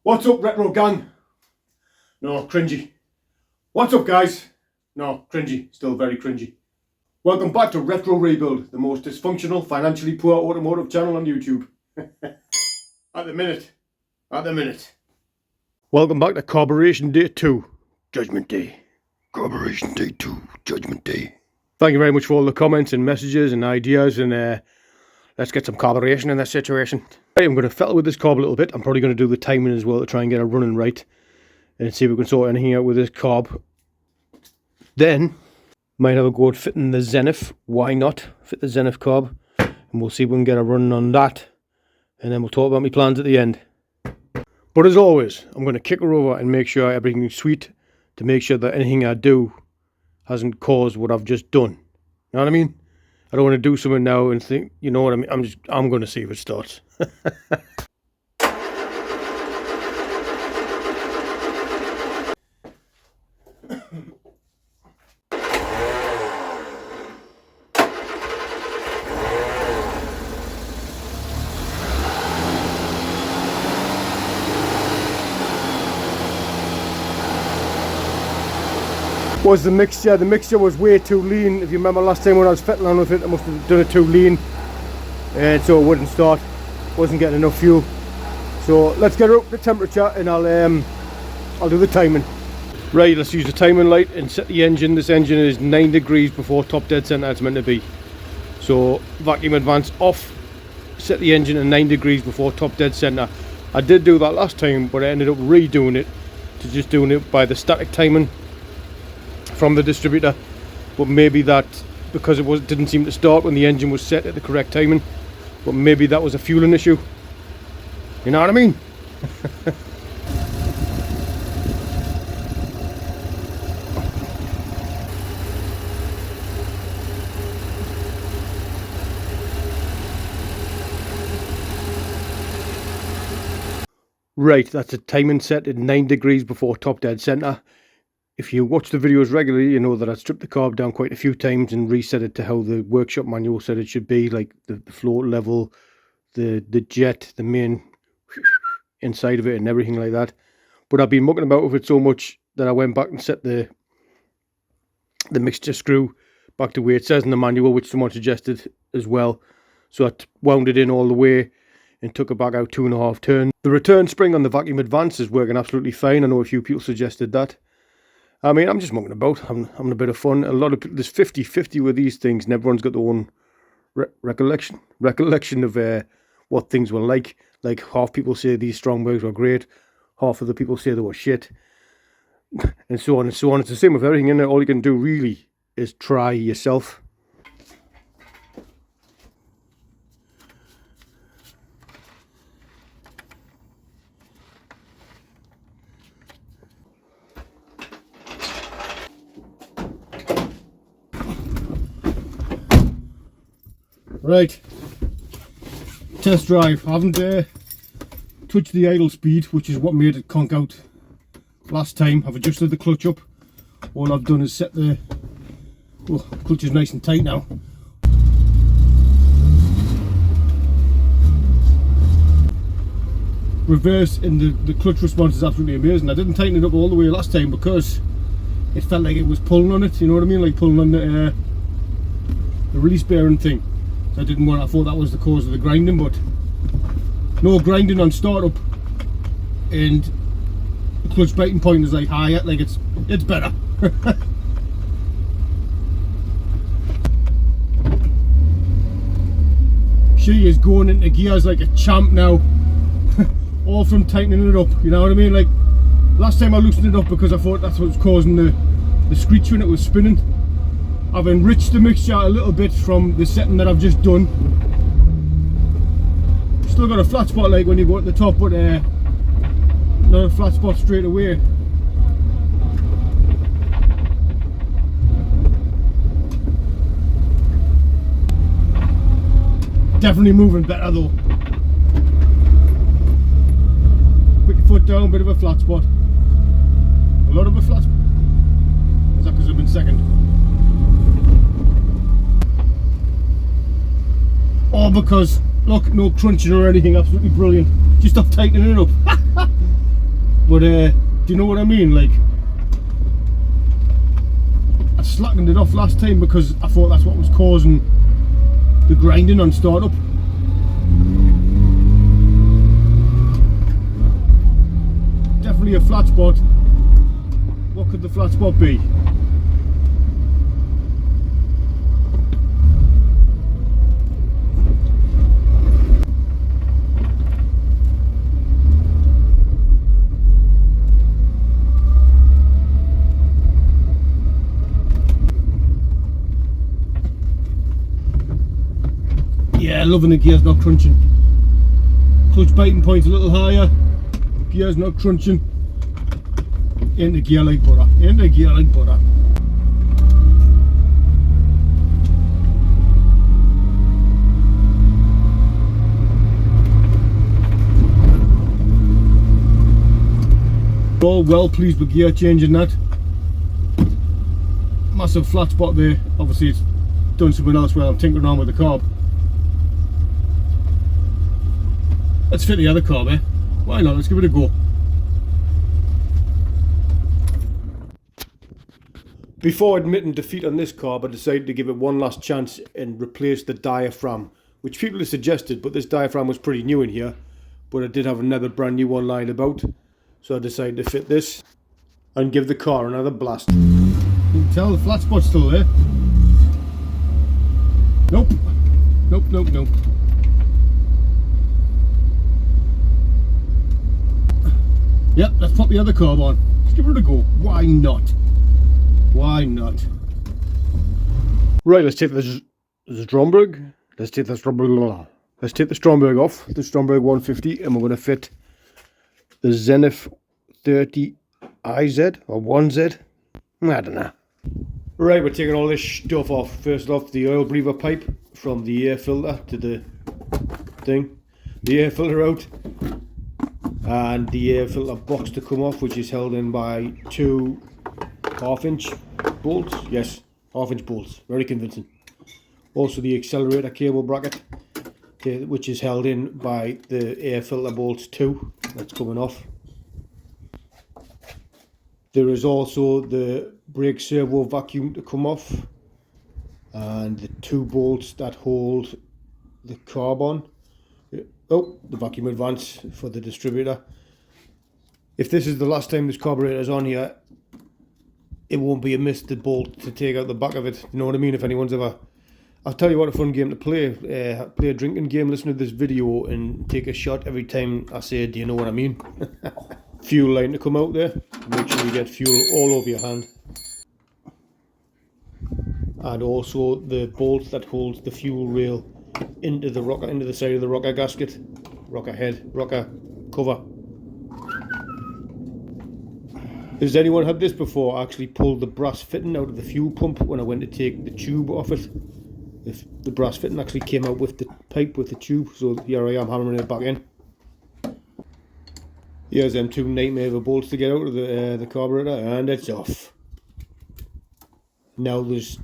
What's up, retro gang? No, cringy. What's up, guys? No, cringy. Still very cringy. Welcome back to Retro Rebuild, the most dysfunctional, financially poor automotive channel on YouTube. At the minute. Welcome back to Carburation Day 2, Judgment Day. Carburation Day 2, Judgment Day. Thank you very much for all the comments and messages and ideas, and let's get some carburation in this situation. Right, I'm going to fiddle with this carb a little bit. I'm probably going to do the timing as well to try and get it running right and see if we can sort anything out with this carb. Then, might have a go at fitting the Zenith. Why not? Fit the Zenith carb, and we'll see if we can get a running on that. And then we'll talk about my plans at the end. But as always, I'm going to kick her over and make sure everything's sweet to make sure that anything I do hasn't caused what I've just done. You know what I mean? I don't want to do something now and think, you know what I mean? I'm going to see if it starts. Was the mixture. The mixture was way too lean. If you remember last time when I was fiddling with it, I must have done it too lean, and so it wouldn't start. Wasn't getting enough fuel. So let's get her up to temperature, and I'll do the timing. Right, let's use the timing light and set the engine. This engine is 9 degrees before top dead center it's meant to be. So vacuum advance off. Set the engine at 9 degrees before top dead center. I did do that last time, but I ended up redoing it to just doing it by the static timing from the distributor, but maybe that because it didn't seem to start when the engine was set at the correct timing, but maybe that was a fueling issue. You know what I mean? Right, that's a timing set at 9 degrees before top dead center. If you watch the videos regularly, you know that I stripped the carb down quite a few times and reset it to how the workshop manual said it should be, like the float level, the jet, the main inside of it and everything like that. But I've been mucking about with it so much that I went back and set the mixture screw back to where it says in the manual, which someone suggested as well. So I wound it in all the way and took it back out 2.5 turns. The return spring on the vacuum advance is working absolutely fine. I know a few people suggested that. I mean, I'm just mucking about. I'm having a bit of fun. A lot of people, there's 50-50 with these things, and everyone's got their own recollection of what things were like. Like, half people say these Strongbergs were great, half of the people say they were shit, and so on and so on. It's the same with everything, innit? All you can do really is try yourself. Right, test drive. I haven't touched the idle speed, which is what made it conk out last time. I've adjusted the clutch up. All I've done is set the clutch is nice and tight now. Reverse in the clutch response is absolutely amazing. I didn't tighten it up all the way last time because it felt like it was pulling on it, you know what I mean, like pulling on the release bearing thing. So I thought that was the cause of the grinding, but no grinding on startup, and the clutch biting point is like higher, like it's better. She is going into gears like a champ now, all from tightening it up, you know what I mean? Like last time I loosened it up because I thought that's what was causing the screech when it was spinning. I've enriched the mixture a little bit from the setting that I've just done. Still got a flat spot like when you go at the top, but not a flat spot straight away. Definitely moving better though. Put your foot down, bit of a flat spot. A lot of a flat spot. Is that because I've been second? Or because, look, no crunching or anything, absolutely brilliant. Just stop tightening it up. But do you know what I mean? Like, I slackened it off last time because I thought that's what was causing the grinding on startup. Definitely a flat spot. What could the flat spot be? Yeah, loving the gears not crunching. Clutch biting point's a little higher. Gears not crunching. Into gear like butter. Into gear like butter. All well pleased with gear changing that. Massive flat spot there. Obviously it's done something else where I'm tinkering on with the carb. Let's fit the other carb, eh? Why not? Let's give it a go. Before admitting defeat on this carb, I decided to give it one last chance and replace the diaphragm, which people have suggested, but this diaphragm was pretty new in here. But I did have another brand new one lying about, so I decided to fit this and give the car another blast. You can tell the flat spot's still there. Nope. Nope, nope, nope. Yep, let's pop the other carb on. Let's give it a go. Why not? Why not? Right, let's take the Stromberg. Let's take the Stromberg off. The Stromberg 150, and we're going to fit the Zenith 30 IZ or 1Z. I don't know. Right, we're taking all this stuff off. First off, the oil breather pipe from the air filter to the thing. The air filter out. And the air filter box to come off, which is held in by two 1/2-inch bolts. Yes, 1/2-inch bolts, very convincing. Also the accelerator cable bracket, which is held in by the air filter bolts too. That's coming off. There is also the brake servo vacuum to come off, and the two bolts that hold the carb on. Oh, the vacuum advance for the distributor. If this is the last time this carburetor is on here, it won't be amiss the bolt to take out the back of it. You know what I mean? If anyone's ever... I'll tell you what, a fun game to play. Play a drinking game, listen to this video and take a shot every time I say, do you know what I mean? Fuel line to come out there. Make sure you get fuel all over your hand. And also the bolt that holds the fuel rail into the rocker, into the side of the rocker gasket, rocker head, rocker cover. Has anyone had this before? I actually pulled the brass fitting out of the fuel pump when I went to take the tube off it. If the brass fitting actually came out with the pipe with the tube, so here I am hammering it back in. Here's them two nightmare of bolts to get out of the carburetor, and it's off. Now there's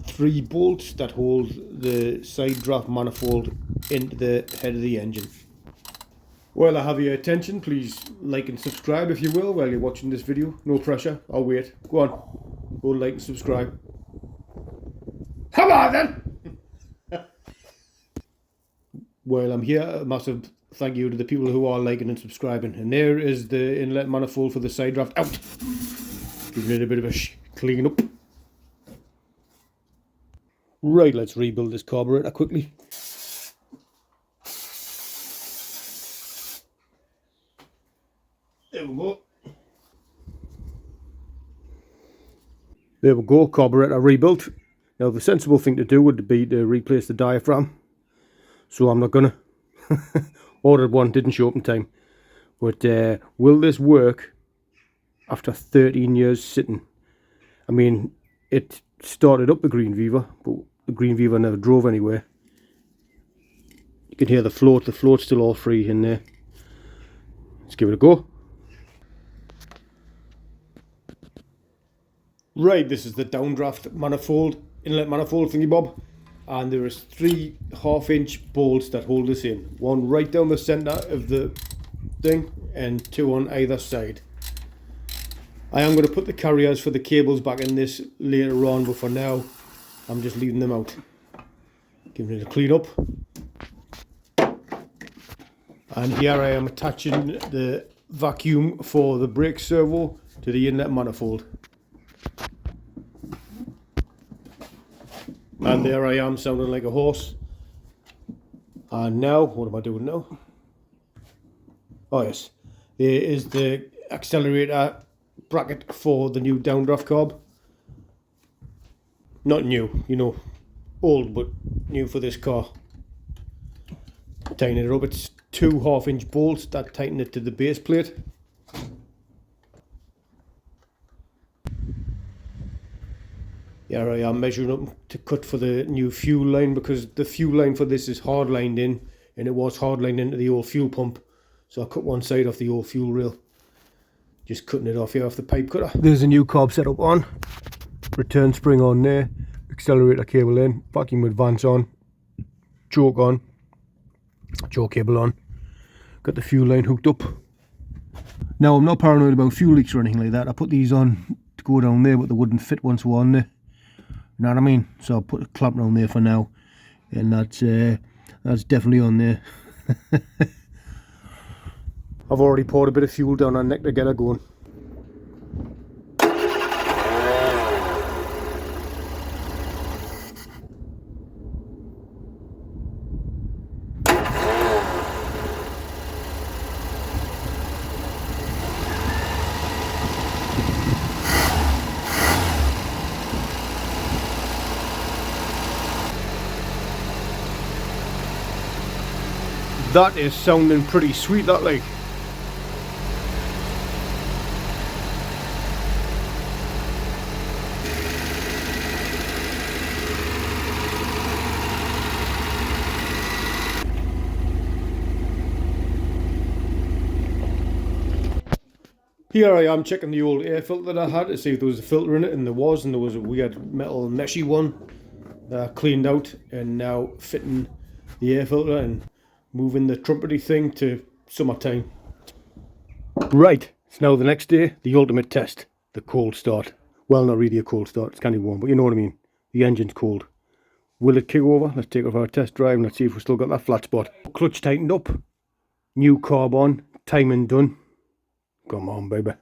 3 bolts that hold the side draft manifold into the head of the engine. Well, I have your attention. Please like and subscribe if you will while you're watching this video. No pressure. I'll wait. Go on. Go like and subscribe. Come on then! Well, I'm here. A massive thank you to the people who are liking and subscribing. And there is the inlet manifold for the side draft out. Giving it a bit of a clean up. Right, let's rebuild this carburetor quickly. There we go. There we go, carburetor rebuilt. Now the sensible thing to do would be to replace the diaphragm. So I'm not gonna. Ordered one, didn't show up in time. But will this work after 13 years sitting? I mean, it started up the Green Viva, but the Green Viva never drove anywhere. You can hear the float's still all free in there. Let's give it a go. Right, this is the downdraft manifold, inlet manifold thingy bob, and there is 3 1/2-inch bolts that hold this in. One right down the centre of the thing and 2 on either side. I am going to put the carriers for the cables back in this later on, but for now I'm just leaving them out. Giving it a clean up. And here I am attaching the vacuum for the brake servo to the inlet manifold. And there I am sounding like a horse. And now, what am I doing now? Oh yes, there is the accelerator bracket for the new downdraft carb. Not new, you know, old but new for this car. Tightening it up, it's 2 1/2-inch bolts that tighten it to the base plate. Here I am measuring up to cut for the new fuel line, because the fuel line for this is hard lined in, and it was hard lined into the old fuel pump. So I cut one side off the old fuel rail. Just cutting it off here off the pipe cutter. There's a new carb setup on. Return spring on there. Accelerator cable in. Vacuum advance on. Choke on. Choke cable on. Got the fuel line hooked up. Now I'm not paranoid about fuel leaks or anything like that. I put these on to go down there, but they wouldn't fit once we're on there. You know what I mean? So I'll put a clamp on there for now, and that's definitely on there. I've already poured a bit of fuel down our neck to get her going. That is sounding pretty sweet, that like. Here I am checking the old air filter that I had to see if there was a filter in it, and there was a weird metal meshy one that I cleaned out, and now fitting the air filter and moving the trumpety thing to summertime. Right, it's now the next day, the ultimate test, the cold start. Well, not really a cold start, it's kind of warm, but you know what I mean. The engine's cold. Will it kick over? Let's take it for a test drive and let's see if we've still got that flat spot. Clutch tightened up, new carb on, timing done. Come on, baby.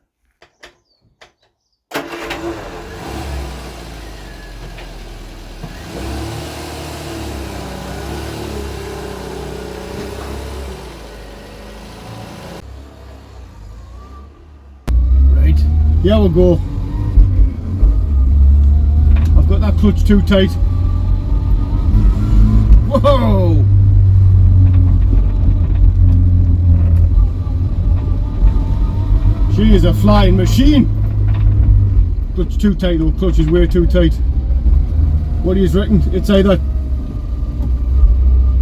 Here we go. I've got that clutch too tight. Whoa! She is a flying machine. Clutch too tight though, clutch is way too tight. What do you reckon? It's either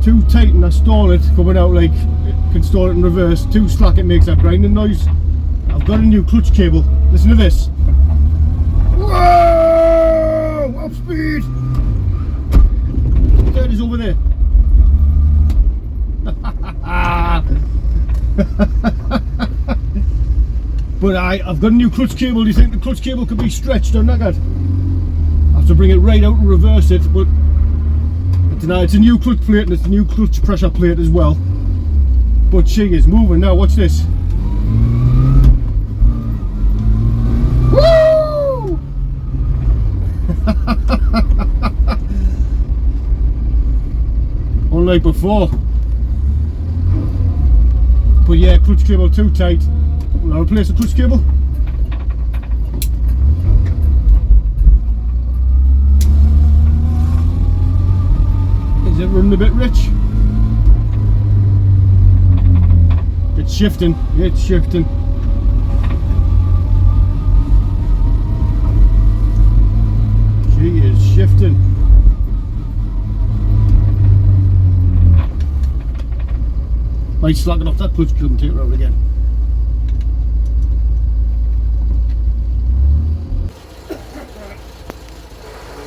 too tight and I stall it coming out like it can stall it in reverse, too slack it makes that grinding noise. I've got a new clutch cable. Listen to this. Whoa! Up speed! There it is over there. But I've got a new clutch cable. Do you think the clutch cable could be stretched or knackered? I have to bring it right out and reverse it, but I don't know, it's a new clutch plate and it's a new clutch pressure plate as well. But she is moving now, watch this. Woo! Unlike before. But yeah, clutch cable too tight. Will I replace the clutch cable? Is it running a bit rich? It's shifting, it's shifting. She is shifting. Might slack it off that clutch cable and take it out again.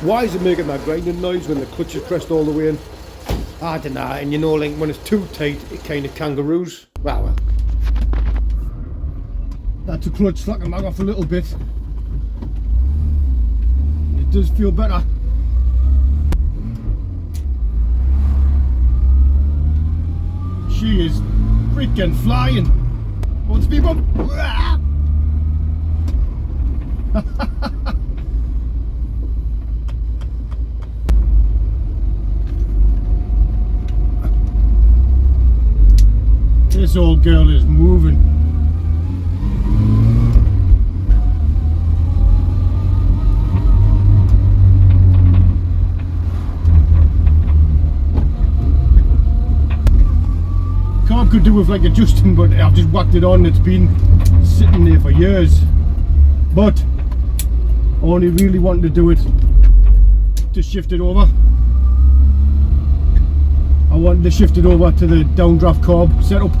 Why is it making that grinding noise when the clutch is pressed all the way in? I don't know, and you know, like when it's too tight, it kind of kangaroos. Well. Had to clutch slack and mag off a little bit. It does feel better. She is freaking flying. On speed bump. This old girl is moving. Carb could do with like adjusting, but I've just whacked it on. It's been sitting there for years. But I only really wanted to do it to shift it over. I wanted to shift it over to the downdraft carb setup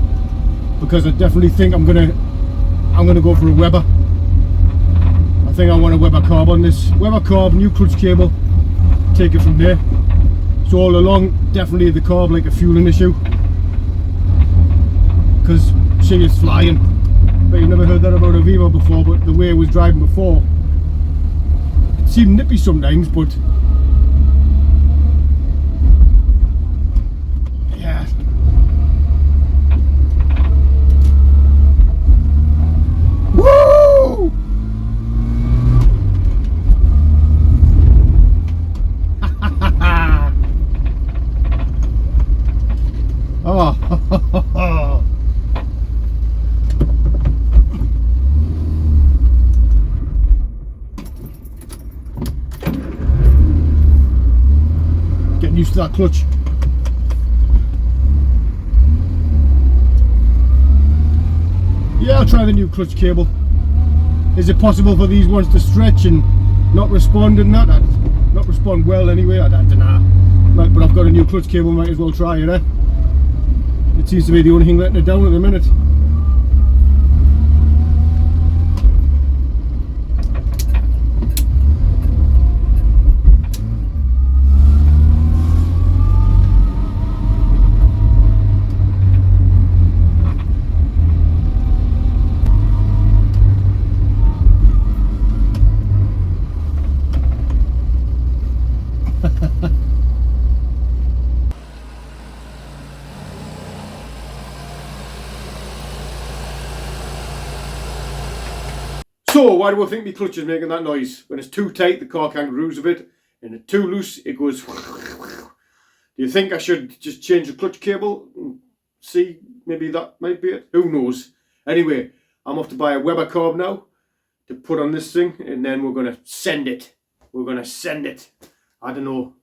because I definitely think I'm gonna go for a Weber. I think I want a Weber carb on this. Weber carb, new clutch cable, take it from there. So all along, definitely the carb like a fueling issue because she is flying. But you've never heard that about a Viva before, but the way it was driving before, it seemed nippy sometimes, but yeah. Woo! Oh. Getting used to that clutch. Yeah, I'll try the new clutch cable. Is it possible for these ones to stretch and not respond and that? Not respond well anyway, I don't know. But I've got a new clutch cable, might as well try it, eh? It seems to be the only thing letting it down at the minute. So why do I think my clutch is making that noise? When it's too tight, the car kangaroos a bit, and it's too loose, it goes. Do you think I should just change the clutch cable and see? Maybe that might be it. Who knows? Anyway, I'm off to buy a Weber carb now to put on this thing, and then we're gonna send it. We're gonna send it. I don't know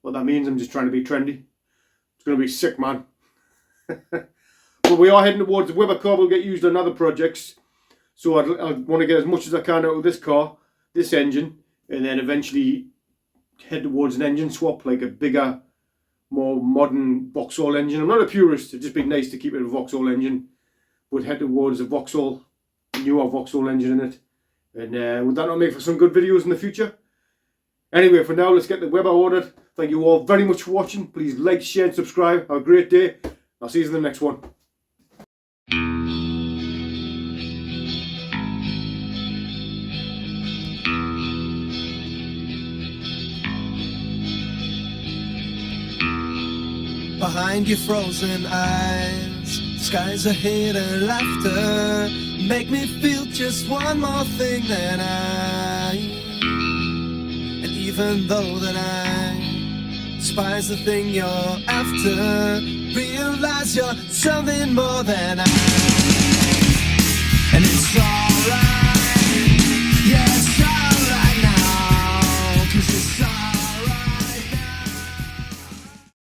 what that means. I'm just trying to be trendy. It's gonna be sick, man. But we are heading towards the Weber carb. Will get used on other projects. So I want to get as much as I can out of this car, this engine, and then eventually head towards an engine swap, like a bigger, more modern Vauxhall engine. I'm not a purist, it'd just be nice to keep it a Vauxhall engine, but head towards a Vauxhall, newer Vauxhall engine in it. And would that not make for some good videos in the future? Anyway, for now, let's get the Weber ordered. Thank you all very much for watching. Please like, share and subscribe. Have a great day. I'll see you in the next one. Behind your frozen eyes, skies ahead and laughter make me feel just one more thing than and even though that I despise the thing you're after, realize you're something more than and it's all